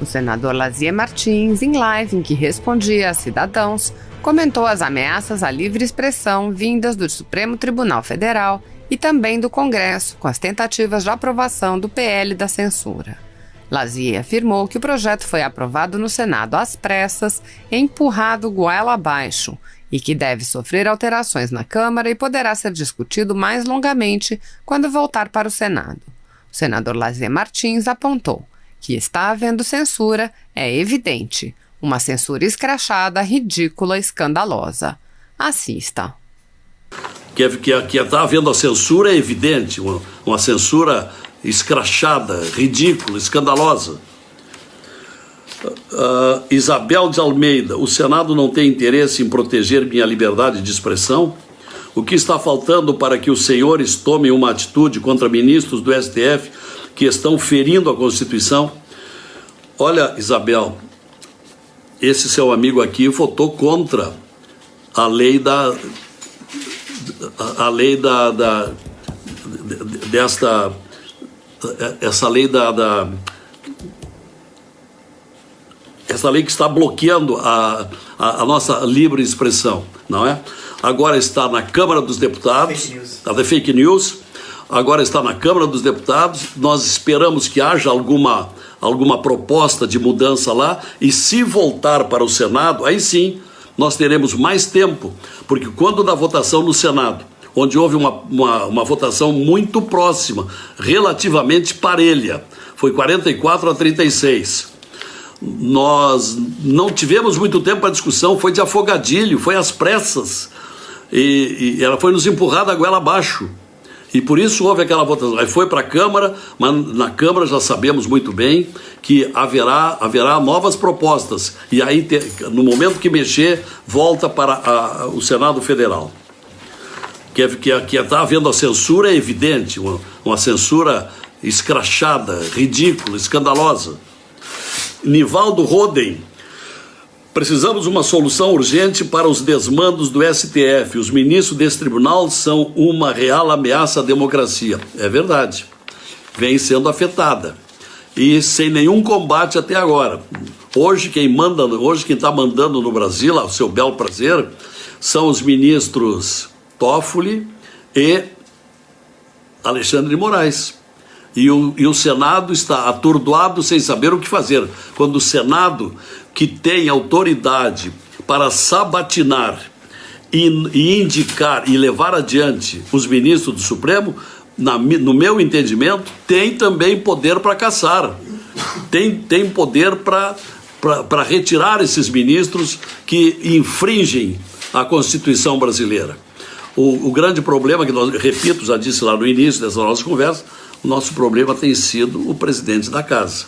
O senador Lazier Martins, em live em que respondia a cidadãos, comentou as ameaças à livre expressão vindas do Supremo Tribunal Federal e também do Congresso, com as tentativas de aprovação do PL da censura. Lazier afirmou que o projeto foi aprovado no Senado às pressas e empurrado goela abaixo, e que deve sofrer alterações na Câmara e poderá ser discutido mais longamente quando voltar para o Senado. O senador Lazier Martins apontou que está havendo censura, é evidente, uma censura escrachada, ridícula, escandalosa. Assista. Que está havendo a censura é evidente, uma censura escrachada, ridícula, escandalosa. Isabel de Almeida, o Senado não tem interesse em proteger minha liberdade de expressão? O que está faltando para que os senhores tomem uma atitude contra ministros do STF que estão ferindo a Constituição? Olha, Isabel, esse seu amigo aqui votou contra a lei essa lei que está bloqueando a nossa livre expressão, não é? Agora está na Câmara dos Deputados, a fake news, agora está na Câmara dos Deputados, nós esperamos que haja alguma proposta de mudança lá, e se voltar para o Senado, aí sim, nós teremos mais tempo, porque quando da votação no Senado, onde houve uma votação muito próxima, relativamente parelha, foi 44-36, nós não tivemos muito tempo para discussão, foi de afogadilho, foi às pressas, e ela foi nos empurrada a goela abaixo, e por isso houve aquela votação. Aí foi para a Câmara, mas na Câmara já sabemos muito bem que haverá novas propostas, e aí no momento que mexer, volta para o Senado Federal. Que está havendo a censura é evidente, uma censura escrachada, ridícula, escandalosa. Nivaldo Roden, precisamos de uma solução urgente para os desmandos do STF. Os ministros desse tribunal são uma real ameaça à democracia. É verdade, vem sendo afetada e sem nenhum combate até agora. Hoje quem está mandando no Brasil, ao seu bel prazer, são os ministros Toffoli e Alexandre de Moraes. E o Senado está atordoado sem saber o que fazer. Quando o Senado, que tem autoridade para sabatinar e indicar e levar adiante os ministros do Supremo, no meu entendimento, tem também poder para caçar. Tem poder para retirar esses ministros que infringem a Constituição brasileira. O grande problema, que repito, já disse lá no início dessa nossa conversa, o nosso problema tem sido o presidente da casa.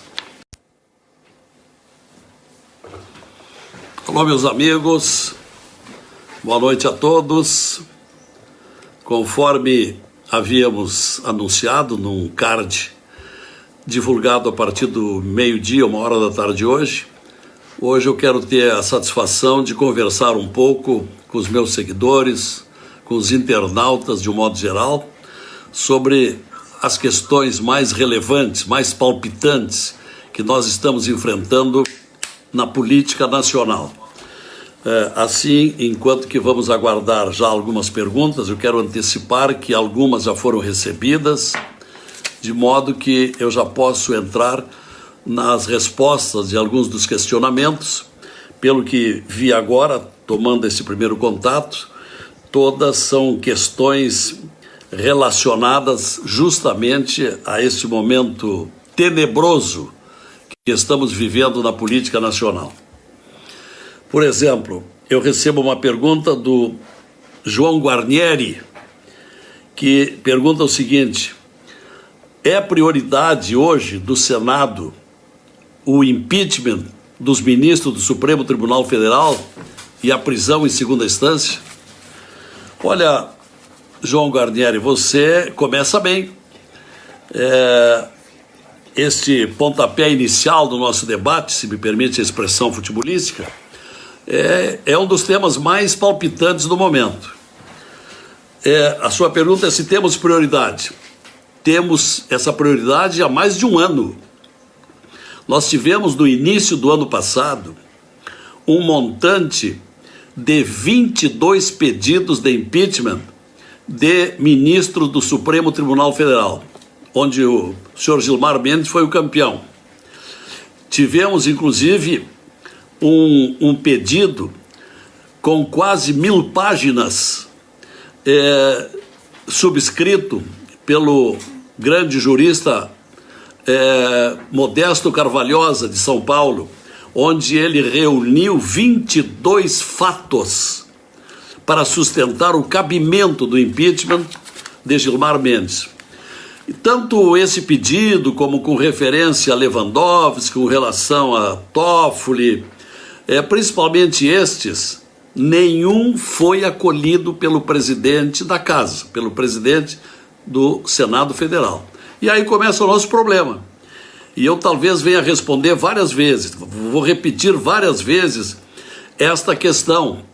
Olá, meus amigos, boa noite a todos. Conforme havíamos anunciado num card divulgado a partir do meio-dia, 13h de hoje eu quero ter a satisfação de conversar um pouco com os meus seguidores, com os internautas de um modo geral, sobre as questões mais relevantes, mais palpitantes que nós estamos enfrentando na política nacional. Assim, enquanto que vamos aguardar já algumas perguntas, eu quero antecipar que algumas já foram recebidas, de modo que eu já posso entrar nas respostas de alguns dos questionamentos. Pelo que vi agora, tomando esse primeiro contato, todas são questões relacionadas justamente a esse momento tenebroso que estamos vivendo na política nacional. Por exemplo, eu recebo uma pergunta do João Guarnieri, que pergunta o seguinte: é prioridade hoje do Senado o impeachment dos ministros do Supremo Tribunal Federal e a prisão em segunda instância? Olha, João Guarnieri, você começa bem. Este pontapé inicial do nosso debate, se me permite a expressão futebolística, é um dos temas mais palpitantes do momento. A sua pergunta é se temos prioridade. Temos essa prioridade há mais de um ano. nós tivemos no início do ano passado um montante de 22 pedidos de impeachment de ministros do Supremo Tribunal Federal, onde o senhor Gilmar Mendes foi o campeão. Tivemos, inclusive, um pedido com quase 1000 páginas, subscrito pelo grande jurista Modesto Carvalhosa, de São Paulo, onde ele reuniu 22 fatos para sustentar o cabimento do impeachment de Gilmar Mendes. E tanto esse pedido, como com referência a Lewandowski, com relação a Toffoli, principalmente estes, nenhum foi acolhido pelo presidente da Casa, pelo presidente do Senado Federal. E aí começa o nosso problema. E eu talvez venha responder várias vezes, vou repetir várias vezes esta questão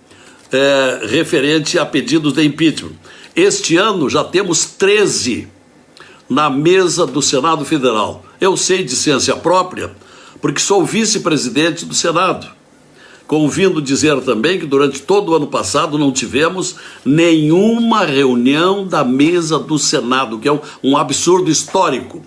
referente a pedidos de impeachment. Este ano já temos 13 na mesa do Senado Federal. Eu sei de ciência própria, porque sou vice-presidente do Senado. Convindo dizer também que durante todo o ano passado não tivemos nenhuma reunião da mesa do Senado, que é um absurdo histórico.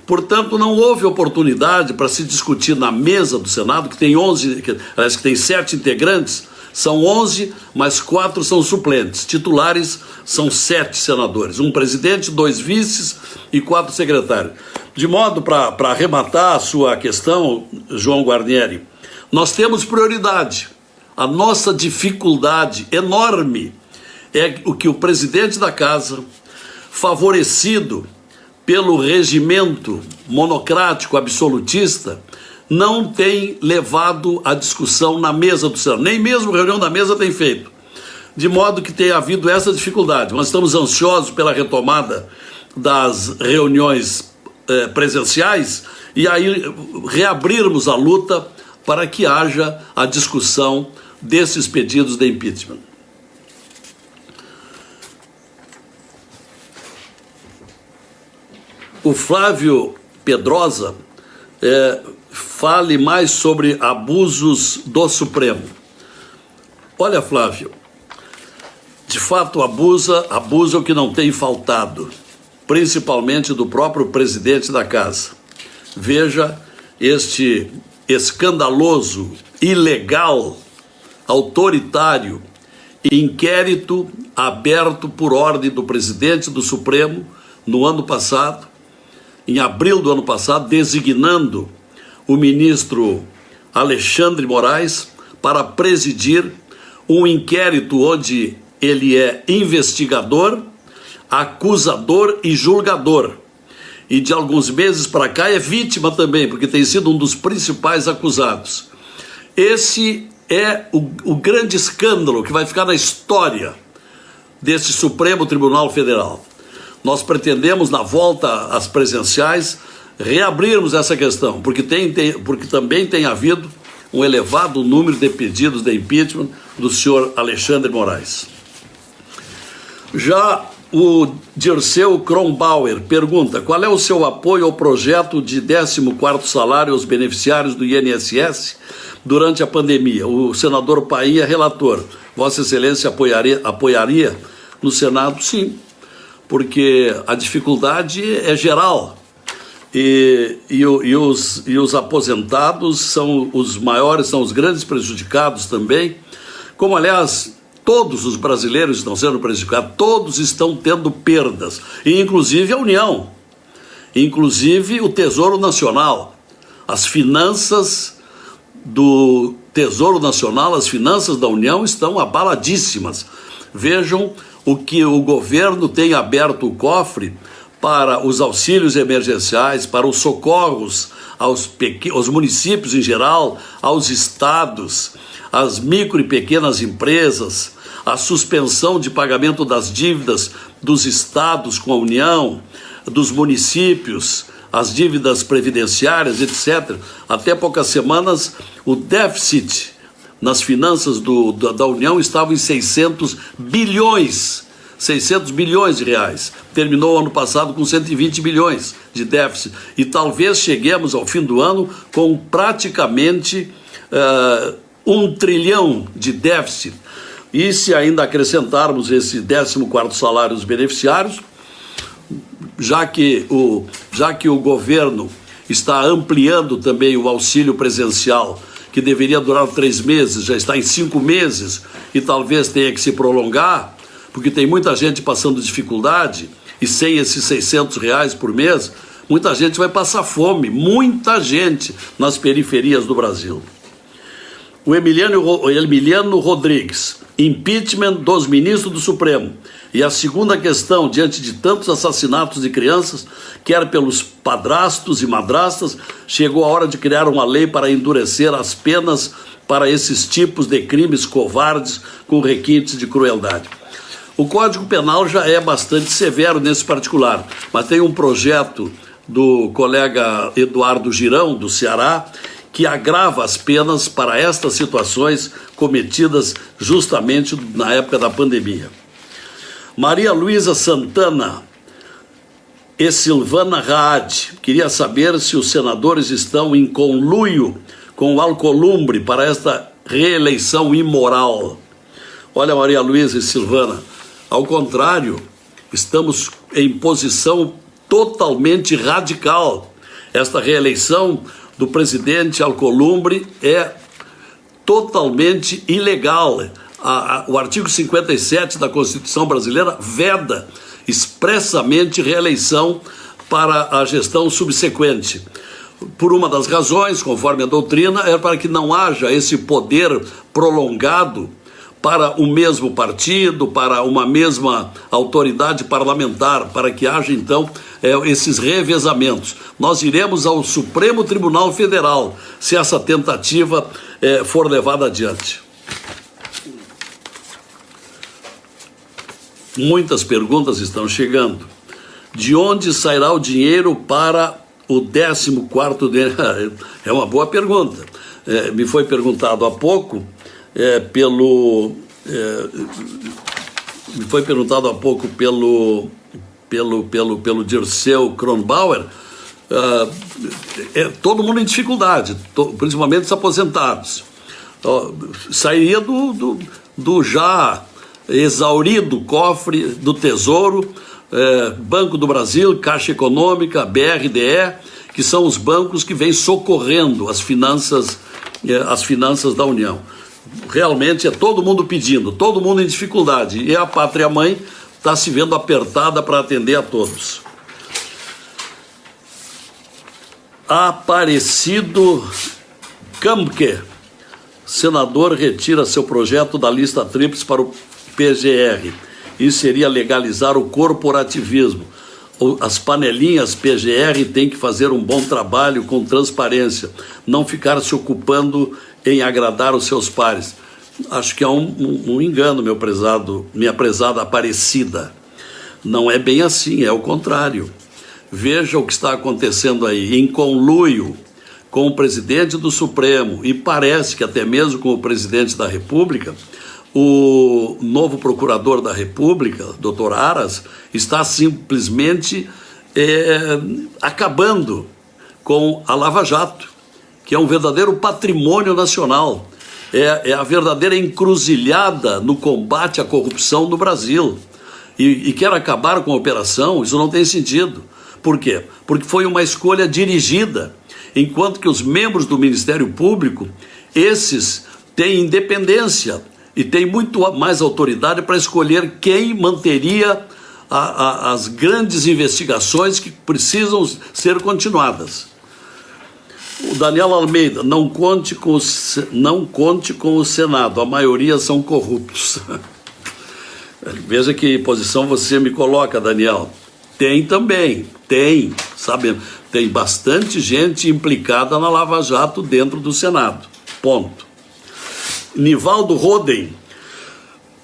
Portanto, não houve oportunidade para se discutir na mesa do Senado, que tem 7 integrantes, são 11, mas 4 são suplentes. Titulares são 7 senadores, um presidente, 2 vices e 4 secretários. De modo, para arrematar a sua questão, João Guarnieri, nós temos prioridade. A nossa dificuldade enorme é o que o presidente da Casa, favorecido pelo regimento monocrático absolutista, não tem levado a discussão na mesa do Senado. Nem mesmo reunião da mesa tem feito. De modo que tem havido essa dificuldade. Nós estamos ansiosos pela retomada das reuniões presenciais e aí reabrirmos a luta para que haja a discussão desses pedidos de impeachment. O Flávio Pedrosa fale mais sobre abusos do Supremo. Olha, Flávio, de fato abusa o que não tem faltado, principalmente do próprio presidente da Casa. Veja este escandaloso, ilegal, autoritário inquérito aberto por ordem do presidente do Supremo no ano passado, em abril do ano passado, designando o ministro Alexandre Moraes para presidir um inquérito onde ele é investigador, acusador e julgador. E de alguns meses para cá é vítima também, porque tem sido um dos principais acusados. Esse é o grande escândalo que vai ficar na história desse Supremo Tribunal Federal. Nós pretendemos, na volta às presenciais, reabrirmos essa questão, porque também tem havido um elevado número de pedidos de impeachment do senhor Alexandre Moraes. Já o Dirceu Kronbauer pergunta: qual é o seu apoio ao projeto de 14º salário aos beneficiários do INSS durante a pandemia? O senador Paim é relator. Vossa Excelência apoiaria no Senado? Sim, porque a dificuldade é geral e os aposentados são os maiores, são os grandes prejudicados também, como aliás todos os brasileiros estão sendo prejudicados, todos estão tendo perdas, e inclusive a União, inclusive o Tesouro Nacional, as finanças do Tesouro Nacional, as finanças da União estão abaladíssimas. Vejam o que o governo tem aberto o cofre para os auxílios emergenciais, para os socorros aos municípios em geral, aos estados, às micro e pequenas empresas, a suspensão de pagamento das dívidas dos estados com a União, dos municípios, as dívidas previdenciárias, etc. Até poucas semanas, o déficit nas finanças da União estava em 600 bilhões. 600 bilhões de reais. Terminou o ano passado com 120 bilhões de déficit. E talvez cheguemos ao fim do ano com praticamente 1 trilhão de déficit. E se ainda acrescentarmos esse 14º salário dos beneficiários, já que o governo está ampliando também o auxílio presencial, que deveria durar 3 meses, já está em 5 meses, e talvez tenha que se prolongar, porque tem muita gente passando dificuldade, e sem esses 600 reais por mês, muita gente vai passar fome, muita gente nas periferias do Brasil. O Emiliano Rodrigues, impeachment dos ministros do Supremo. E a segunda questão, diante de tantos assassinatos de crianças, quer pelos padrastos e madrastas, chegou a hora de criar uma lei para endurecer as penas para esses tipos de crimes covardes com requintes de crueldade. O Código Penal já é bastante severo nesse particular, mas tem um projeto do colega Eduardo Girão, do Ceará, que agrava as penas para estas situações cometidas justamente na época da pandemia. Maria Luísa Santana e Silvana Raad queria saber se os senadores estão em conluio com o Alcolumbre para esta reeleição imoral. Olha, Maria Luísa e Silvana, ao contrário, estamos em posição totalmente radical. Esta reeleição do presidente Alcolumbre é totalmente ilegal. O artigo 57 da Constituição brasileira veda expressamente reeleição para a gestão subsequente. Por uma das razões, conforme a doutrina, é para que não haja esse poder prolongado para o mesmo partido, para uma mesma autoridade parlamentar, para que haja, então, esses revezamentos. Nós iremos ao Supremo Tribunal Federal se essa tentativa for levada adiante. Muitas perguntas estão chegando. De onde sairá o dinheiro para o 14º DENIS? É uma boa pergunta. Me foi perguntado há pouco pelo Dirceu Kronbauer. Todo mundo em dificuldade, principalmente os aposentados. Sairia do já exaurido cofre do Tesouro, Banco do Brasil, Caixa Econômica, BRDE, que são os bancos que vêm socorrendo as finanças da União. Realmente é todo mundo pedindo, todo mundo em dificuldade, e a pátria-mãe está se vendo apertada para atender a todos. Aparecido Camque, senador, retira seu projeto da lista tríplice para o PGR. Isso seria legalizar o corporativismo. As panelinhas PGR têm que fazer um bom trabalho com transparência, não ficar se ocupando em agradar os seus pares. Acho que é um engano, minha prezada Aparecida. Não é bem assim, é o contrário. Veja o que está acontecendo aí, em conluio com o presidente do Supremo, e parece que até mesmo com o presidente da República. O novo procurador da República, Dr. Aras, está simplesmente acabando com a Lava Jato, que é um verdadeiro patrimônio nacional, é a verdadeira encruzilhada no combate à corrupção no Brasil, e quer acabar com a operação. Isso não tem sentido. Por quê? Porque foi uma escolha dirigida, enquanto que os membros do Ministério Público, esses têm independência, e tem muito mais autoridade para escolher quem manteria as grandes investigações que precisam ser continuadas. O Daniel Almeida, não conte com o Senado, a maioria são corruptos. Veja que posição você me coloca, Daniel. Tem também, sabe, tem bastante gente implicada na Lava Jato dentro do Senado, ponto. Nivaldo Roden,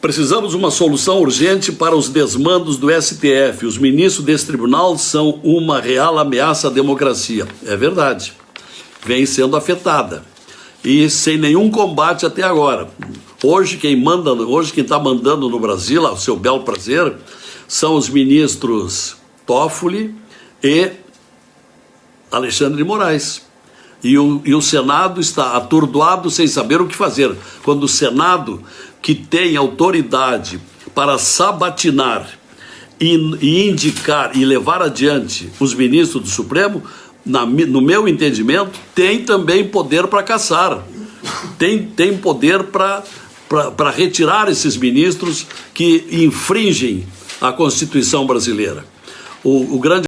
precisamos de uma solução urgente para os desmandos do STF. Os ministros desse tribunal são uma real ameaça à democracia. É verdade, vem sendo afetada e sem nenhum combate até agora. Hoje quem está mandando no Brasil, ao seu bel prazer, são os ministros Toffoli e Alexandre de Moraes. E o Senado está atordoado sem saber o que fazer. Quando o Senado, que tem autoridade para sabatinar e indicar e levar adiante os ministros do Supremo, no meu entendimento, tem também poder para caçar. Tem poder para retirar esses ministros que infringem a Constituição brasileira. O grande